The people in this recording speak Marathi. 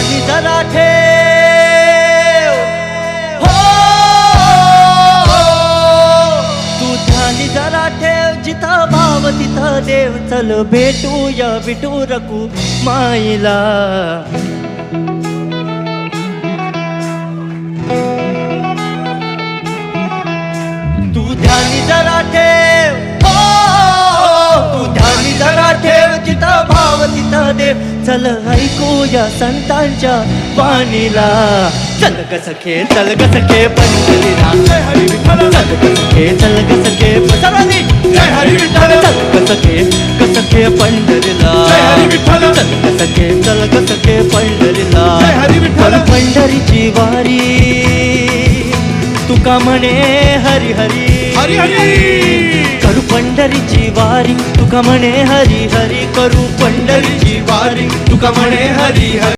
ध्यानी जरा ठेव, हो तू ध्यानी जरा ठेव, जिथं भाव तिथं देव. चल भेटूया विठू रकू माईला. तू ध्यानी जरा ठेव, हो तू ध्यानी जरा ठेव, जिथं भाव तिथं देव. चल ऐकूया संतांच्या वाणीला. चल ग सखे, चल ग सखे पंढरीला. जय हरी विठ्ठल. चल ग सखे, चल ग सखे सर्वांनी. जय हरी विठ्ठल. चल ग सखे, ग सखे पंढरीला. जय हरी विठ्ठल. चल ग सखे, चल ग सखे पंढरीला. जय हरी विठ्ठल. पंढरीची वारी तुका म्हणे हरी हरी. हरी हरी करू पंढरीची वारी तुका म्हणे हरी हरी. करू पंढरीची वारी तुका म्हणे हरी हरी.